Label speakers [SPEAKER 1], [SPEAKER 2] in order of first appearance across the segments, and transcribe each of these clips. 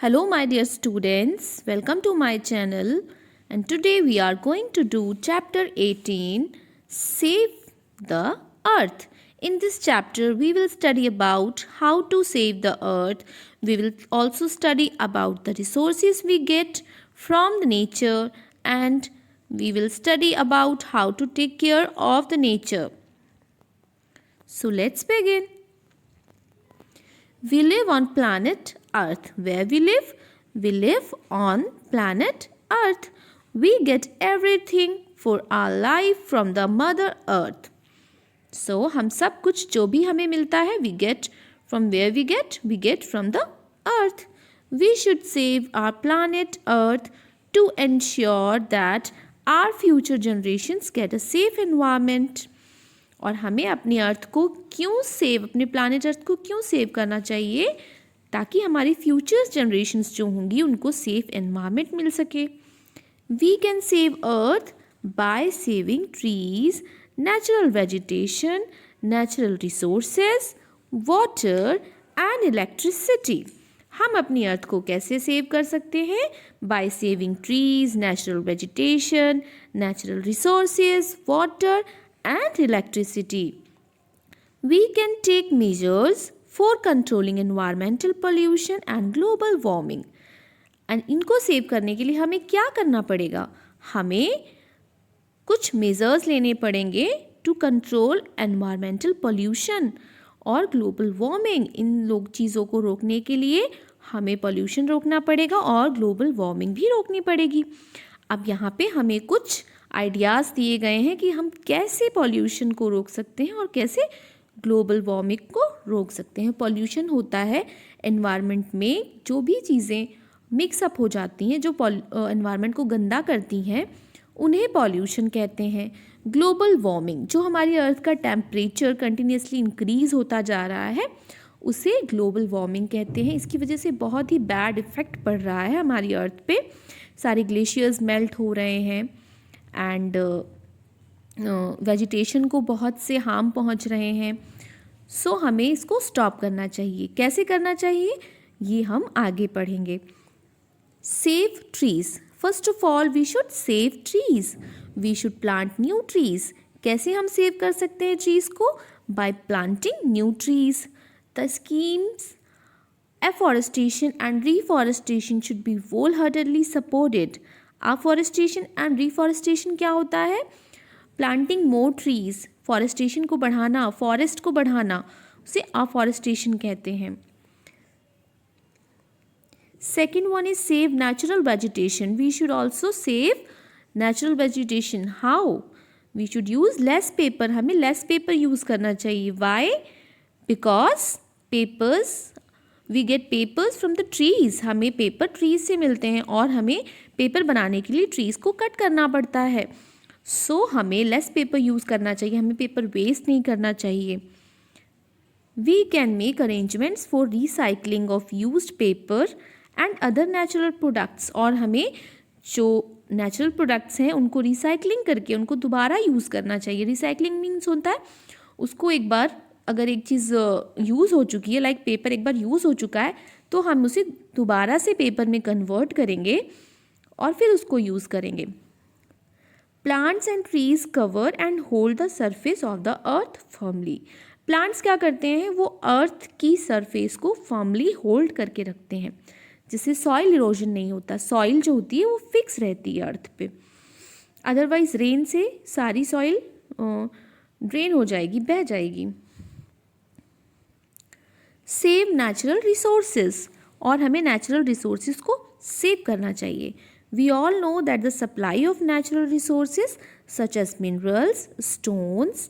[SPEAKER 1] Hello, my dear students. Welcome to my channel. And today we are going to do chapter 18 Save the Earth. In this chapter, we will study about how to save the earth. We will also study about the resources we get from the nature, and we will study about how to take care of the nature. So let's begin. We live on planet Earth. Where we live? We live on planet Earth. We get everything for our life from the Mother Earth. So हम सब कुछ जो भी हमें मिलता है we get from where we get from the earth. We should save our planet Earth to ensure that our future generations get a safe environment. और हमें अपनी अर्थ को अपने प्लानट अर्थ को क्यों सेव करना चाहिए, ताकि हमारी फ्यूचर्स जनरेशन्स जो होंगी उनको सेफ एनवायरनमेंट मिल सके. We can save earth by saving trees, natural vegetation, natural resources, water and electricity. हम अपनी अर्थ को कैसे सेव कर सकते हैं? By saving trees, natural vegetation, natural resources, water and electricity. We can take measures for controlling environmental pollution and global warming. And इनको save करने के लिए हमें क्या करना पड़ेगा? हमें कुछ मेजर्स लेने पड़ेंगे टू कंट्रोल एनवायरमेंटल पोल्यूशन और ग्लोबल वार्मिंग. इन लोग चीज़ों को रोकने के लिए हमें पोल्यूशन रोकना पड़ेगा और ग्लोबल वार्मिंग भी रोकनी पड़ेगी. अब यहाँ पे हमें कुछ आइडियाज़ दिए गए हैं कि हम कैसे पॉल्यूशन को रोक सकते हैं और कैसे ग्लोबल वार्मिंग को रोक सकते हैं. पॉल्यूशन होता है एनवायरनमेंट में जो भी चीज़ें मिक्सअप हो जाती हैं, जो एनवायरनमेंट को गंदा करती हैं, उन्हें पॉल्यूशन कहते हैं. ग्लोबल वार्मिंग, जो हमारी अर्थ का टेम्परेचर कंटिन्यूसली इंक्रीज़ होता जा रहा है, उसे ग्लोबल वार्मिंग कहते हैं. इसकी वजह से बहुत ही बैड इफ़ेक्ट पड़ रहा है हमारी अर्थ पे. सारे ग्लेशियर्स मेल्ट हो रहे हैं एंड वेजिटेशन को बहुत से हार्म पहुंच रहे हैं. सो हमें इसको स्टॉप करना चाहिए. कैसे करना चाहिए ये हम आगे पढ़ेंगे. Save trees. First of all we should save trees. We should plant new trees. कैसे हम सेव कर सकते हैं ट्रीज़ को? By planting new trees. The schemes afforestation and reforestation should be wholeheartedly supported. Afforestation and reforestation क्या होता है? Planting more trees, forestation को बढ़ाना, forest को बढ़ाना, उसे afforestation कहते हैं. Second one is save natural vegetation. We should also save natural vegetation. How? We should use less paper. हमें less paper use करना चाहिए. Why? Because papers we get papers from the trees. हमें paper trees से मिलते हैं और हमें paper बनाने के लिए ट्रीज़ को कट करना पड़ता है. सो हमें लेस पेपर यूज़ करना चाहिए. हमें पेपर वेस्ट नहीं करना चाहिए. We can make arrangements for recycling of used paper and other natural products. और हमें जो नेचुरल प्रोडक्ट्स हैं उनको रिसाइकलिंग करके उनको दोबारा यूज़ करना चाहिए. रिसाइकलिंग मीन्स होता है उसको एक बार अगर एक चीज़ यूज़ हो चुकी है, लाइक पेपर एक बार यूज़ हो चुका है, तो हम उसे दोबारा से पेपर में कन्वर्ट करेंगे और फिर उसको यूज़ करेंगे. Plants and trees cover and hold the surface of the earth firmly. Plants क्या करते हैं? वो अर्थ की सरफेस को फर्मली होल्ड करके रखते हैं, जिससे सॉइल इरोजन नहीं होता. सॉइल जो होती है वो फिक्स रहती है अर्थ पे. अदरवाइज रेन से सारी सॉइल ड्रेन हो जाएगी, बह जाएगी. Save natural resources. और हमें नेचुरल रिसोर्सेज को सेव करना चाहिए. We all know that the supply of natural resources such as minerals, stones,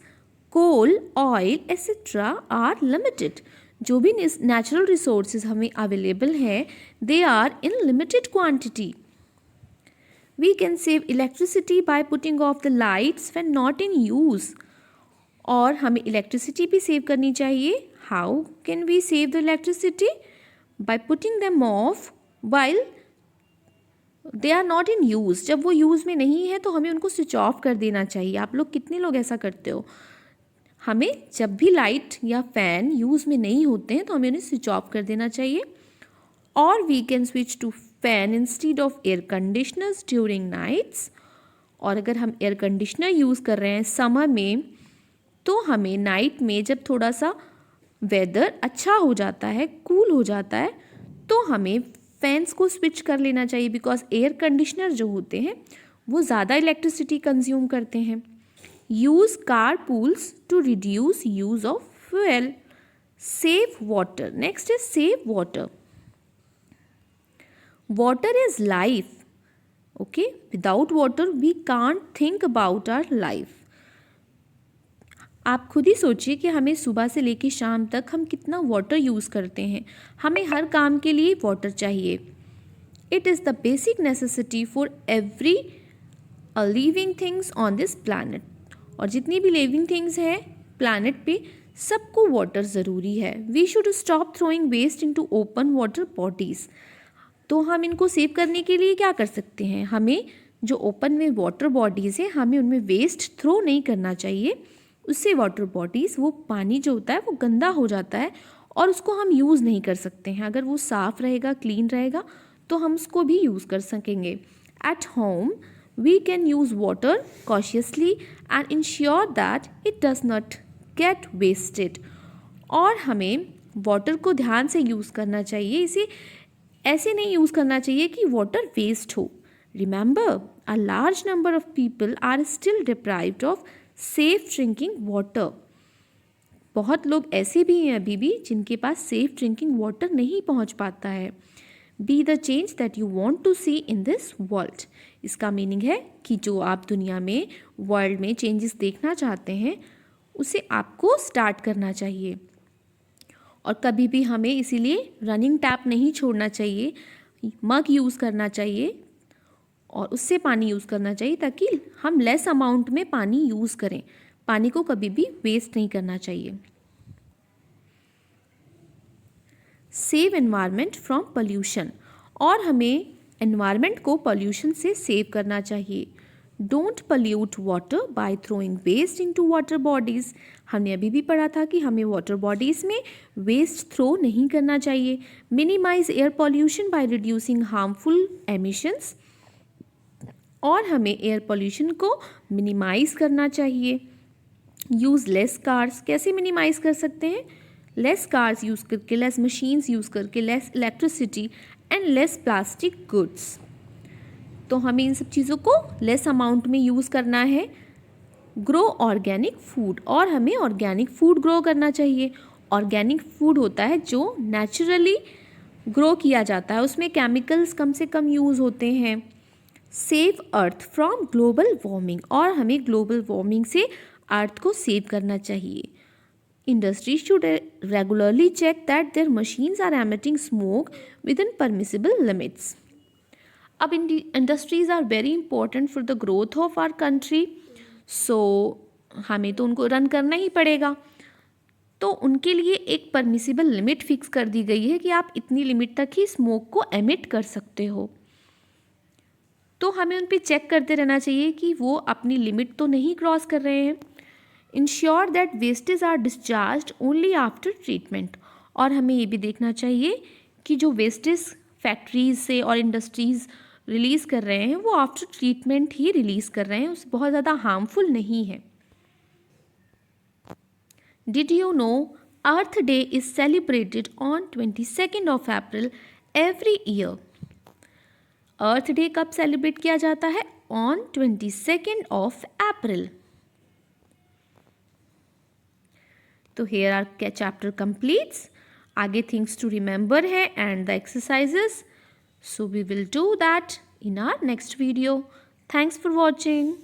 [SPEAKER 1] coal, oil etcetera are limited. जो भी नेचुरल रिसोर्सेज हमें अवेलेबल हैं, they are in limited quantity. We can save electricity by putting off the lights when not in use. और हमें electricity भी save करनी चाहिए. How can we save the electricity? By putting them off while they are not in use. जब वो use में नहीं है तो हमें उनको स्विच ऑफ कर देना चाहिए. आप लोग कितने लोग ऐसा करते हो? हमें जब भी लाइट या फ़ैन यूज़ में नहीं होते हैं तो हमें उन्हें स्विच ऑफ कर देना चाहिए. or we can switch to fan instead of air conditioners during nights. और अगर हम एयर कंडीशनर यूज़ कर रहे हैं समर में तो हमें नाइट में जब थोड़ा सा वेदर अच्छा हो जाता है, कूल हो जाता है, तो हमें फैंस को स्विच कर लेना चाहिए बिकॉज एयर कंडीशनर जो होते हैं वो ज़्यादा इलेक्ट्रिसिटी कंज्यूम करते हैं. Use car pools to reduce use of fuel. Save water. Next is save water. Water is life. Okay, without water we can't think about our life. आप खुद ही सोचिए कि हमें सुबह से लेकर शाम तक हम कितना वाटर यूज़ करते हैं. हमें हर काम के लिए वाटर चाहिए. It is the basic necessity for every living things on this planet. और जितनी भी लिविंग थिंग्स हैं प्लानट पे सबको वाटर ज़रूरी है. We should stop throwing waste into open water bodies. तो हम इनको सेव करने के लिए क्या कर सकते हैं, हमें जो ओपन में वाटर बॉडीज़ है हमें उनमें वेस्ट थ्रो नहीं करना चाहिए. उससे वाटर बॉडीज़ वो पानी जो होता है वो गंदा हो जाता है और उसको हम यूज़ नहीं कर सकते हैं. अगर वो साफ़ रहेगा, क्लीन रहेगा तो हम उसको भी यूज़ कर सकेंगे. At home we can use water cautiously and ensure that it does not get wasted. और हमें वाटर को ध्यान से यूज़ करना चाहिए. इसे ऐसे नहीं यूज़ करना चाहिए कि वाटर वेस्ट हो. Remember a large number of people are still deprived of safe drinking water. बहुत लोग ऐसे भी हैं अभी भी जिनके पास सेफ ड्रिंकिंग वाटर नहीं पहुंच पाता है. Be the change that you want to see in this world. इसका मीनिंग है कि जो आप दुनिया में वर्ल्ड में चेंजेस देखना चाहते हैं उसे आपको स्टार्ट करना चाहिए. और कभी भी हमें इसीलिए रनिंग टैप नहीं छोड़ना चाहिए. मग यूज़ करना चाहिए और उससे पानी यूज़ करना चाहिए ताकि हम लेस अमाउंट में पानी यूज़ करें. पानी को कभी भी वेस्ट नहीं करना चाहिए. Save environment from pollution. और हमें एनवायरनमेंट को पोल्यूशन से सेव करना चाहिए. Don't pollute water by throwing waste into water bodies. हमने अभी भी पढ़ा था कि हमें वाटर बॉडीज़ में वेस्ट थ्रो नहीं करना चाहिए. Minimise air pollution by reducing harmful emissions. और हमें एयर पॉल्यूशन को मिनिमाइज करना चाहिए. Use less cars. कैसे मिनिमाइज कर सकते हैं? लेस कार्स यूज़ करके, लेस मशीन्स यूज़ करके, less electricity and less plastic goods. तो हमें इन सब चीज़ों को लेस अमाउंट में यूज़ करना है. Grow organic food. और हमें ऑर्गेनिक फूड ग्रो करना चाहिए. ऑर्गेनिक फूड होता है जो नेचुरली ग्रो किया जाता है, उसमें केमिकल्स कम से कम यूज़ होते हैं. Save earth from global warming. और हमें ग्लोबल वार्मिंग से अर्थ को सेव करना चाहिए. Industries should regularly check that their machines are emitting smoke within permissible limits. अब industries are very important for the growth of our country. So हमें तो उनको रन करना ही पड़ेगा. तो उनके लिए एक परमिसिबल लिमिट फिक्स कर दी गई है कि आप इतनी लिमिट तक ही स्मोक को एमिट कर सकते हो. तो हमें उन पे चेक करते रहना चाहिए कि वो अपनी लिमिट तो नहीं क्रॉस कर रहे हैं. Ensure that wastage are discharge only after treatment. और हमें ये भी देखना चाहिए कि जो वेस्टेज फैक्ट्रीज से और इंडस्ट्रीज़ रिलीज़ कर रहे हैं वो आफ्टर ट्रीटमेंट ही रिलीज़ कर रहे हैं, उस बहुत ज़्यादा हार्मफुल नहीं है. Did you know earth day is celebrated on 22 of April every year. Earth day कब सेलिब्रेट किया जाता है? On 22 of April. तो हेयर आर चैप्टर कंप्लीट्स. आगे थिंग्स टू रिमेंबर है and the exercises. So we will do that in our next video. Thanks for watching.